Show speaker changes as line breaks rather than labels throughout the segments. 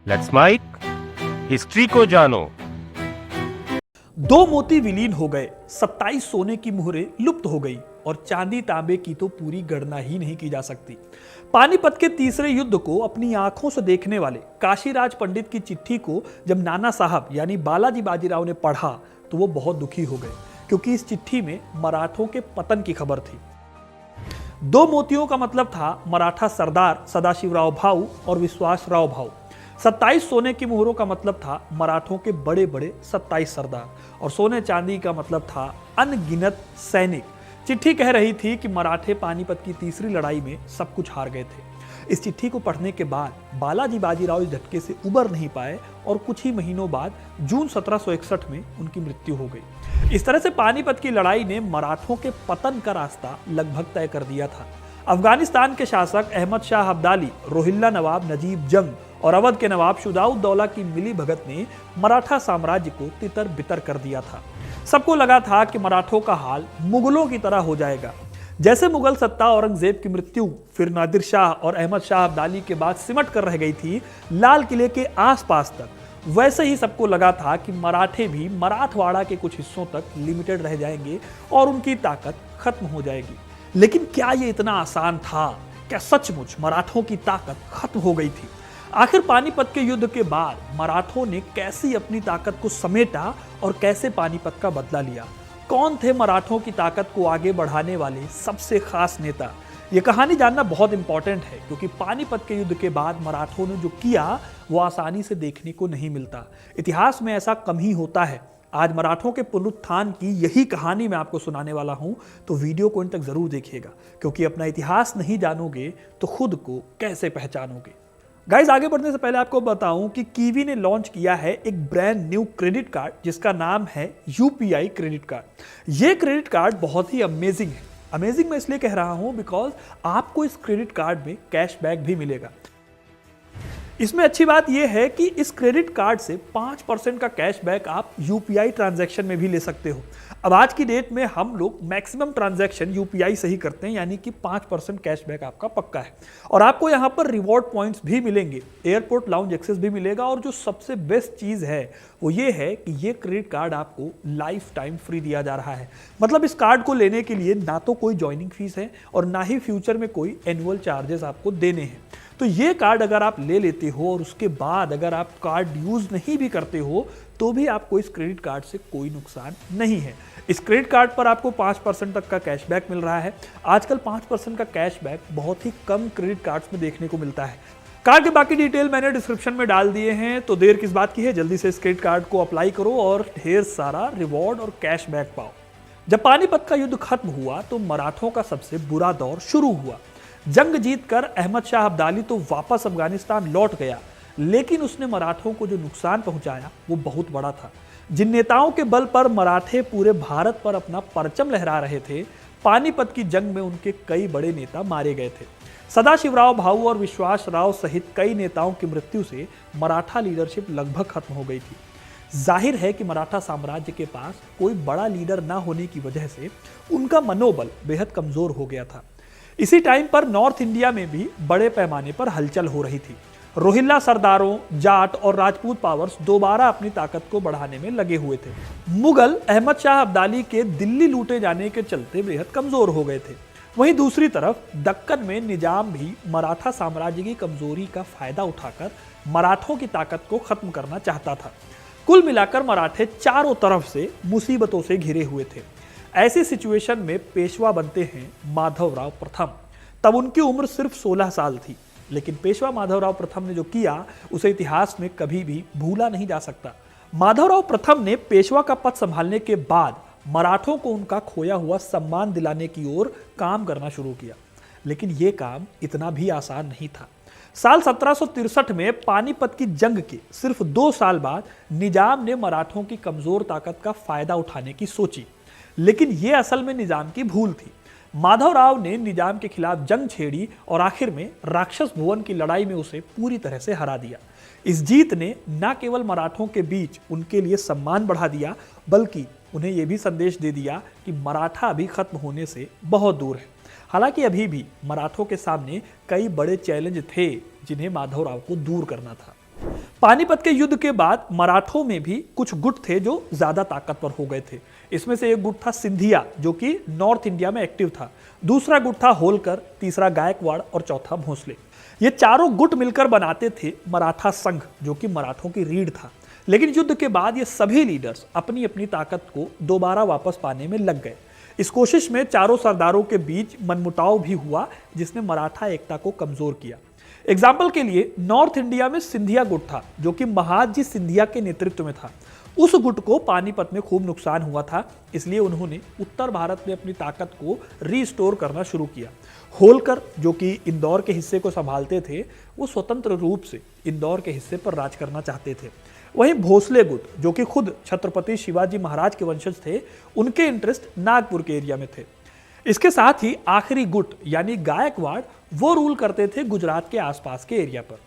Let's mic history को जानो।
दो मोती विलीन हो गए, 27 सोने की मुहरें लुप्त हो गई और चांदी तांबे की तो पूरी गणना ही नहीं की जा सकती। पानीपत के तीसरे युद्ध को अपनी आंखों से देखने वाले काशीराज पंडित की चिट्ठी को जब नाना साहब यानी बालाजी बाजीराव ने पढ़ा तो वो बहुत दुखी हो गए, क्योंकि इस चिट्ठी में मराठों के पतन की खबर थी। दो मोतियों का मतलब था मराठा सरदार सदाशिवराव भाऊ और विश्वासराव भाऊ। 27 सोने की मुहरों का मतलब था मराठों के बड़े बड़े 27 सरदार, और सोने चांदी का मतलब था अनगिनत सैनिक। चिट्ठी कह रही थी कि मराठे पानीपत की तीसरी लड़ाई में सब कुछ हार गए थे। इस चिट्ठी को पढ़ने के बाद बालाजी बाजीराव इस झटके से उबर नहीं पाए और कुछ ही महीनों बाद जून 1761 में उनकी मृत्यु हो गई। इस तरह से पानीपत की लड़ाई ने मराठों के पतन का रास्ता लगभग तय कर दिया था। अफगानिस्तान के शासक अहमद शाह अब्दाली, रोहिल्ला नवाब नजीब जंग और अवध के नवाब शुजाउद्दौला की मिली भगत ने मराठा साम्राज्य को तितर बितर कर दिया था। सबको लगा था कि मराठों का हाल मुगलों की तरह हो जाएगा। जैसे मुगल सत्ता औरंगजेब की मृत्यु, फिर नादिर शाह और अहमद शाह अब्दाली के बाद सिमट कर रह गई थी लाल किले के आसपास तक, वैसे ही सबको लगा था कि मराठे भी मराठवाड़ा के कुछ हिस्सों तक लिमिटेड रह जाएंगे और उनकी ताकत खत्म हो जाएगी। लेकिन क्या ये इतना आसान था? क्या सचमुच मराठों की ताकत खत्म हो गई थी? आखिर पानीपत के युद्ध के बाद मराठों ने कैसे अपनी ताकत को समेटा और कैसे पानीपत का बदला लिया? कौन थे मराठों की ताकत को आगे बढ़ाने वाले सबसे खास नेता? ये कहानी जानना बहुत इंपॉर्टेंट है, क्योंकि पानीपत के युद्ध के बाद मराठों ने जो किया वो आसानी से देखने को नहीं मिलता। इतिहास में ऐसा कम ही होता है। आज मराठों के पुनरुत्थान की यही कहानी मैं आपको सुनाने वाला हूं, तो वीडियो को इन तक जरूर देखिएगा, क्योंकि अपना इतिहास नहीं जानोगे तो खुद को कैसे पहचानोगे। गाइस, आगे बढ़ने से पहले आपको बताऊं कि कीवी ने लॉन्च किया है एक ब्रांड न्यू क्रेडिट कार्ड जिसका नाम है यूपीआई क्रेडिट कार्ड। ये क्रेडिट कार्ड बहुत ही अमेजिंग है। अमेजिंग मैं इसलिए कह रहा हूं बिकॉज आपको इस क्रेडिट कार्ड में कैशबैक भी मिलेगा। इसमें अच्छी बात यह है कि इस क्रेडिट कार्ड से 5% का कैशबैक आप यूपीआई ट्रांजैक्शन में भी ले सकते हो। अब आज की डेट में हम लोग मैक्सिमम ट्रांजैक्शन यूपीआई से ही करते हैं, यानी कि 5% कैशबैक आपका पक्का है। और आपको यहाँ पर रिवॉर्ड पॉइंट्स भी मिलेंगे, एयरपोर्ट लाउंज एक्सेस भी मिलेगा, और जो सबसे बेस्ट चीज़ है वो ये है कि ये क्रेडिट कार्ड आपको लाइफ टाइम फ्री दिया जा रहा है। मतलब इस कार्ड को लेने के लिए ना तो कोई ज्वाइनिंग फीस है और ना ही फ्यूचर में कोई एनुअल चार्जेस आपको देने हैं। तो ये कार्ड अगर आप ले लेते हो और उसके बाद अगर आप कार्ड यूज नहीं भी करते हो तो भी आपको इस क्रेडिट कार्ड से कोई नुकसान नहीं है। इस क्रेडिट कार्ड पर आपको 5% तक का कैशबैक मिल रहा है। आजकल 5% का कैशबैक बहुत ही कम क्रेडिट कार्ड्स में देखने को मिलता है। कार्ड के बाकी डिटेल मैंने डिस्क्रिप्शन में डाल दिए हैं, तो देर किस बात की है, जल्दी से इस क्रेडिट कार्ड को अप्लाई करो और ढेर सारा रिवॉर्ड और कैशबैक पाओ। जब पानीपत का युद्ध खत्म हुआ तो मराठों का सबसे बुरा दौर शुरू हुआ। जंग जीतकर अहमद शाह अब्दाली तो वापस अफगानिस्तान लौट गया, लेकिन उसने मराठों को जो नुकसान पहुंचाया वो बहुत बड़ा था। जिन नेताओं के बल पर मराठे पूरे भारत पर अपना परचम लहरा रहे थे, पानीपत की जंग में उनके कई बड़े नेता मारे गए थे। सदाशिवराव भाऊ और विश्वासराव सहित कई नेताओं की मृत्यु से मराठा लीडरशिप लगभग खत्म हो गई थी। जाहिर है कि मराठा साम्राज्य के पास कोई बड़ा लीडर न होने की वजह से उनका मनोबल बेहद कमजोर हो गया था। इसी टाइम पर नॉर्थ इंडिया में भी बड़े पैमाने पर हलचल हो रही थी। रोहिल्ला सरदारों, जाट और राजपूत पावर्स दोबारा अपनी ताकत को बढ़ाने में लगे हुए थे। मुगल अहमद शाह अब्दाली के दिल्ली लूटे जाने के चलते बेहद कमजोर हो गए थे। वहीं दूसरी तरफ दक्कन में निजाम भी मराठा साम्राज्य की कमजोरी का फायदा उठाकर मराठों की ताकत को खत्म करना चाहता था। कुल मिलाकर मराठे चारों तरफ से मुसीबतों से घिरे हुए थे। ऐसी सिचुएशन में पेशवा बनते हैं माधवराव प्रथम। तब उनकी उम्र सिर्फ 16 साल थी, लेकिन पेशवा माधवराव प्रथम ने जो किया उसे इतिहास में कभी भी भूला नहीं जा सकता। माधवराव प्रथम ने पेशवा का पद संभालने के बाद मराठों को उनका खोया हुआ सम्मान दिलाने की ओर काम करना शुरू किया, लेकिन यह काम इतना भी आसान नहीं था। साल 1763 में पानीपत की जंग के सिर्फ 2 साल बाद निजाम ने मराठों की कमजोर ताकत का फायदा उठाने की सोची, लेकिन यह असल में निजाम की भूल थी। माधवराव ने निजाम के खिलाफ जंग छेड़ी और आखिर में राक्षस भुवन की लड़ाई में उसे पूरी तरह से हरा दिया। इस जीत ने न केवल मराठों के बीच उनके लिए सम्मान बढ़ा दिया, बल्कि उन्हें यह भी संदेश दे दिया कि मराठा अभी खत्म होने से बहुत दूर है। हालांकि अभी भी मराठों के सामने कई बड़े चैलेंज थे जिन्हें माधवराव को दूर करना था। पानीपत के युद्ध के बाद मराठों में भी कुछ गुट थे जो ज्यादा ताकतवर हो गए थे। इसमें से एक गुट था सिंधिया, जो कि नॉर्थ इंडिया में एक्टिव था। दूसरा गुट था होलकर, तीसरा गायकवाड़ और चौथा भोंसले। ये चारों गुट मिलकर बनाते थे मराठा संघ, जो कि मराठों की रीढ़ था। लेकिन युद्ध के बाद ये सभी लीडर्स अपनी अपनी ताकत को दोबारा वापस पाने में लग गए। इस कोशिश में चारों सरदारों के बीच मनमुटाव भी हुआ, जिसने मराठा एकता को कमजोर किया। एग्जाम्पल के लिए नॉर्थ इंडिया में सिंधिया गुट था, जो कि महादजी सिंधिया के नेतृत्व में था। उस गुट को पानीपत में खूब नुकसान हुआ था, इसलिए उन्होंने उत्तर भारत में अपनी ताकत को रीस्टोर करना शुरू किया। होलकर, जो कि इंदौर के हिस्से को संभालते थे, वो स्वतंत्र रूप से इंदौर के हिस्से पर राज करना चाहते थे। वहीं भोसले गुट, जो कि खुद छत्रपति शिवाजी महाराज के वंशज थे, उनके इंटरेस्ट नागपुर के एरिया में थे। इसके साथ ही आखिरी गुट यानी गायकवाड़, वो रूल करते थे गुजरात के आसपास के एरिया पर।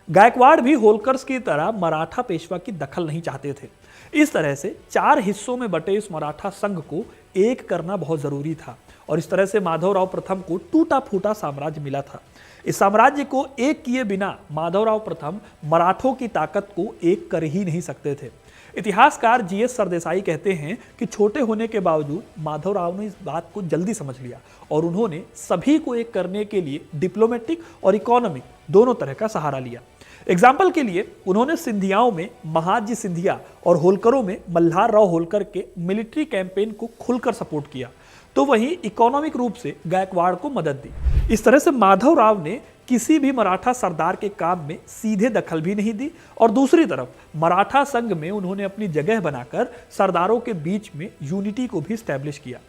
गायकवाड़ भी होलकर्स की तरह मराठा पेशवा की दखल नहीं चाहते थे। इस तरह से 4 हिस्सों में बटे इस मराठा संघ को एक करना बहुत जरूरी था, और इस तरह से माधवराव प्रथम को टूटा फूटा साम्राज्य मिला था। इस साम्राज्य को एक किए बिना माधवराव प्रथम मराठों की ताकत को एक कर ही नहीं सकते थे। इतिहासकार जीएस सरदेसाई कहते हैं कि छोटे होने के बावजूद माधवराव ने इस बात को जल्दी समझ लिया, और उन्होंने सभी को एक करने के लिए डिप्लोमेटिक और इकोनॉमिक दोनों तरह का सहारा लिया। एग्जाम्पल के लिए उन्होंने सिंधियाओं में महादजी सिंधिया और होलकरों में मल्हार राव होलकर के मिलिट्री कैंपेन को खुलकर सपोर्ट किया, तो वहीं इकोनॉमिक रूप से गायकवाड़ को मदद दी। इस तरह से माधवराव ने किसी भी मराठा सरदार के काम में सीधे दखल भी नहीं दी, और दूसरी तरफ मराठा संघ में उन्होंने अपनी जगह बनाकर सरदारों के बीच में यूनिटी को भी स्टैब्लिश किया।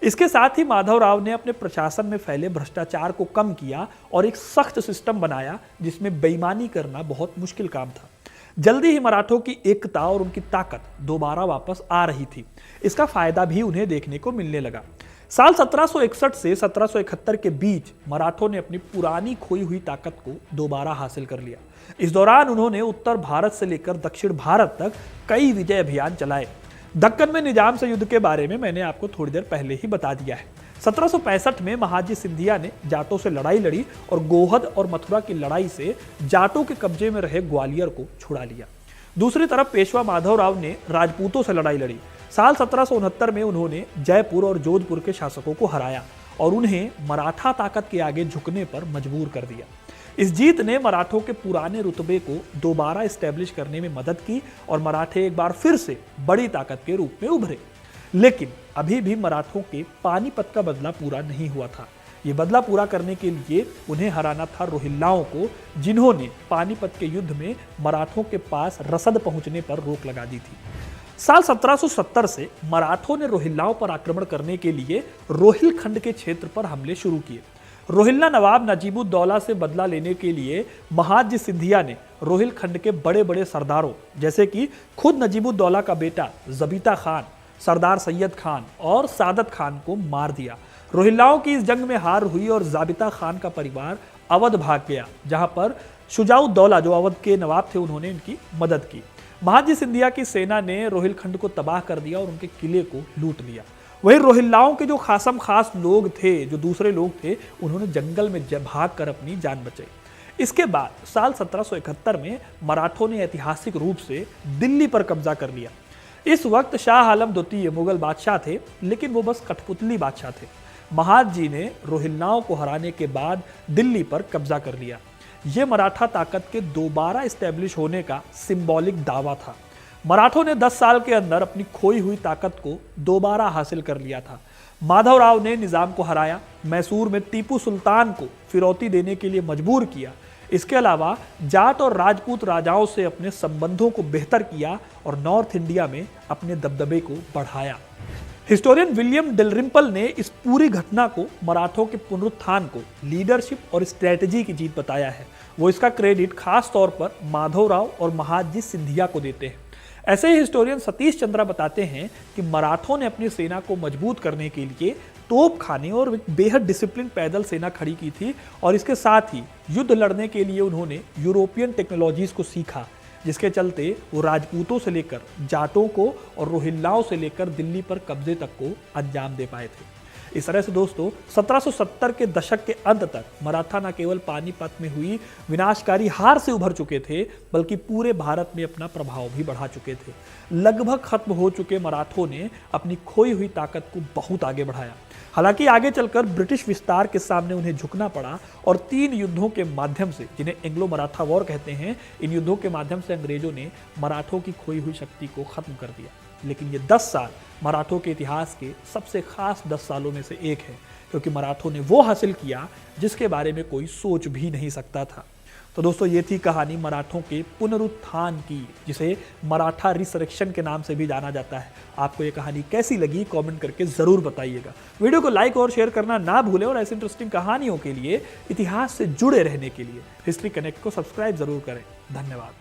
इसके साथ ही माधवराव ने अपने प्रशासन में फैले भ्रष्टाचार को कम किया और एक सख्त सिस्टम बनाया, जिसमें बेईमानी करना बहुत मुश्किल काम था। जल्दी ही मराठों की एकता और उनकी ताकत दोबारा वापस आ रही थी। इसका फायदा भी उन्हें देखने को मिलने लगा। साल 1761 से 1771 के बीच मराठों ने अपनी पुरानी खोई हुई ताकत को दोबारा हासिल कर लिया। इस दौरान उन्होंने उत्तर भारत से लेकर दक्षिण भारत तक कई विजय अभियान चलाए। दक्कन में निजाम से युद्ध के बारे में मैंने आपको थोड़ी देर पहले ही बता दिया है। 1765 में महादजी सिंधिया ने जाटों से लड़ाई लड़ी और गोहद और मथुरा की लड़ाई से जाटों के कब्जे में रहे ग्वालियर को छुड़ा लिया। दूसरी तरफ पेशवा माधवराव ने राजपूतों से लड़ाई लड़ी। साल 1769 में उन्होंने जयपुर और जोधपुर के शासकों को हराया और उन्हें मराठा ताकत के आगे झुकने पर मजबूर कर दिया। इस जीत ने मराठों के पुराने रुतबे को दोबारा स्टैब्लिश करने में मदद की और मराठे एक बार फिर से बड़ी ताकत के रूप में उभरे। लेकिन अभी भी मराठों के पानीपत का बदला पूरा नहीं हुआ था। ये बदला पूरा करने के लिए उन्हें हराना था रोहिल्लाओं को, जिन्होंने पानीपत के युद्ध में मराठों के पास रसद पहुंचने पर रोक लगा दी थी। साल 1770 से मराठों ने रोहिल्लाओं पर आक्रमण करने के लिए रोहिलखंड के क्षेत्र पर हमले शुरू किए। रोहिल्ला नवाब नजीबुद्दौला से बदला लेने के लिए महादजी सिंधिया ने रोहिलखंड के बड़े बड़े सरदारों जैसे कि खुद नजीबुद्दौला का बेटा जबीता खान, सरदार सैयद खान और सादत खान को मार दिया। रोहिल्लाओं की इस जंग में हार हुई और जाबिता खान का परिवार अवध भाग गया, जहां पर शुजाउद्दौला जो अवध के नवाब थे उन्होंने इनकी मदद की। महादजी सिंधिया की सेना ने रोहिलखंड को तबाह कर दिया और उनके किले को लूट लिया। वहीं रोहिल्लाओं के जो खासम खास लोग थे, जो दूसरे लोग थे, उन्होंने जंगल में भाग कर अपनी जान बचाई। इसके बाद साल 1771 में मराठों ने ऐतिहासिक रूप से दिल्ली पर कब्जा कर लिया। इस वक्त शाह आलम द्वितीय मुगल बादशाह थे, लेकिन वो बस कठपुतली बादशाह थे। महादजी ने रोहिल्लाओं को हराने के बाद दिल्ली पर कब्जा कर लिया। यह मराठा ताकत के दोबारा स्टैब्लिश होने का सिंबॉलिक दावा था। मराठों ने 10 साल के अंदर अपनी खोई हुई ताकत को दोबारा हासिल कर लिया था। माधवराव ने निजाम को हराया, मैसूर में टीपू सुल्तान को फिरौती देने के लिए मजबूर किया। इसके अलावा जाट और राजपूत राजाओं से अपने संबंधों को बेहतर किया और नॉर्थ इंडिया में अपने दबदबे को बढ़ाया। हिस्टोरियन विलियम डेलरिम्पल ने इस पूरी घटना को मराठों के पुनरुत्थान को लीडरशिप और स्ट्रेटजी की जीत बताया है। वो इसका क्रेडिट खास तौर पर माधवराव और महादजी सिंधिया को देते हैं। ऐसे ही हिस्टोरियन सतीश चंद्रा बताते हैं कि मराठों ने अपनी सेना को मजबूत करने के लिए तोप खाने और एक बेहद डिसिप्लिन पैदल सेना खड़ी की थी, और इसके साथ ही युद्ध लड़ने के लिए उन्होंने यूरोपियन टेक्नोलॉजीज को सीखा, जिसके चलते वो राजपूतों से लेकर जाटों को और रोहिल्लाओं से लेकर दिल्ली पर कब्जे तक को अंजाम दे पाए थे। इस तरह से दोस्तों 1770 के दशक के अंत तक मराठा न केवल पानीपत में हुई विनाशकारी हार से उभर चुके थे, बल्कि पूरे भारत में अपना प्रभाव भी बढ़ा चुके थे। लगभग खत्म हो चुके मराठों ने अपनी खोई हुई ताकत को बहुत आगे बढ़ाया। हालांकि आगे चलकर ब्रिटिश विस्तार के सामने उन्हें झुकना पड़ा और 3 युद्धों के माध्यम से, जिन्हें एंग्लो मराठा वॉर कहते हैं, इन युद्धों के माध्यम से अंग्रेजों ने मराठों की खोई हुई शक्ति को खत्म कर दिया। लेकिन ये 10 साल मराठों के इतिहास के सबसे खास 10 सालों में से एक है, क्योंकि मराठों ने वो हासिल किया जिसके बारे में कोई सोच भी नहीं सकता था। तो दोस्तों ये थी कहानी मराठों के पुनरुत्थान की, जिसे मराठा रिसरेक्शन के नाम से भी जाना जाता है। आपको ये कहानी कैसी लगी कमेंट करके ज़रूर बताइएगा। वीडियो को लाइक और शेयर करना ना भूलें और ऐसी इंटरेस्टिंग कहानियों के लिए, इतिहास से जुड़े रहने के लिए हिस्ट्री कनेक्ट को सब्सक्राइब ज़रूर करें। धन्यवाद।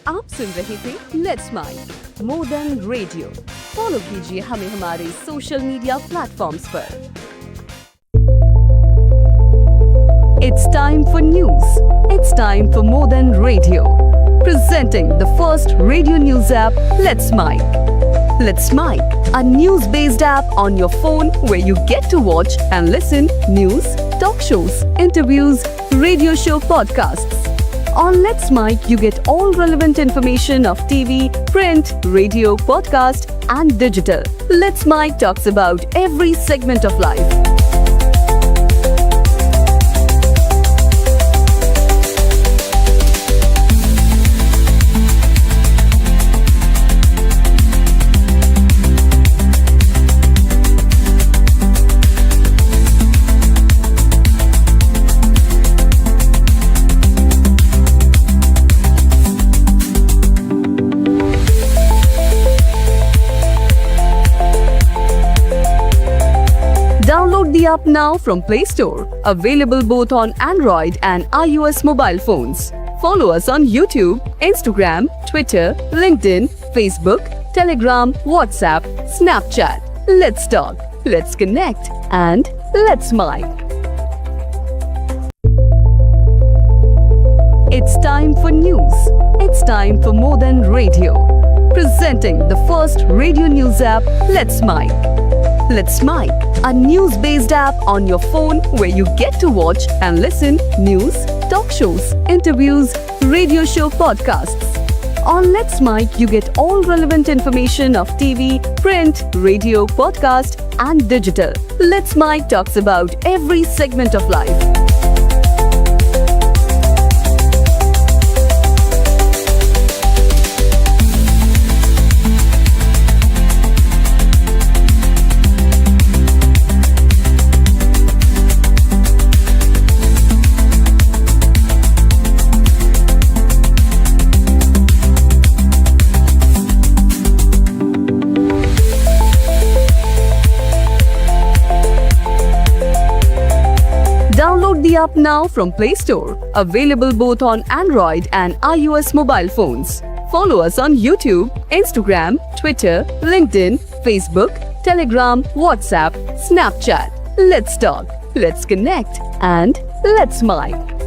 आप सुन रहे थे let's mind more than radio. Follow कीजिए हमें हमारे सोशल मीडिया प्लेटफॉर्म्स पर। It's time for news. It's time for more than radio. Presenting the first radio news app, Let's Mic. Let's Mic, a news-based app on your phone where you get to watch and listen news, talk shows, interviews, radio show podcasts. On Let's Mic, you get all relevant information of TV, print, radio, podcast, and digital. Let's Mic talks about every segment of life. Download the app now from Play Store. Available both on Android and iOS mobile phones. Follow us on YouTube, Instagram, Twitter, LinkedIn, Facebook, Telegram, WhatsApp, Snapchat. Let's talk, let's connect, and let's mic. It's time for news. It's time for more than radio. Presenting the first radio news app, Let's Mic. Let's Mic, a news-based app on your phone where you get to watch and listen news, talk shows, interviews, radio show podcasts. On Let's Mic, you get all relevant information of TV, print, radio, podcast, and digital. Let's Mic talks about every segment of life. Download the app now from Play Store. Available both on Android and iOS mobile phones. Follow us on YouTube, Instagram, Twitter, LinkedIn, Facebook, Telegram, WhatsApp, Snapchat. Let's talk, let's connect, and let's mic.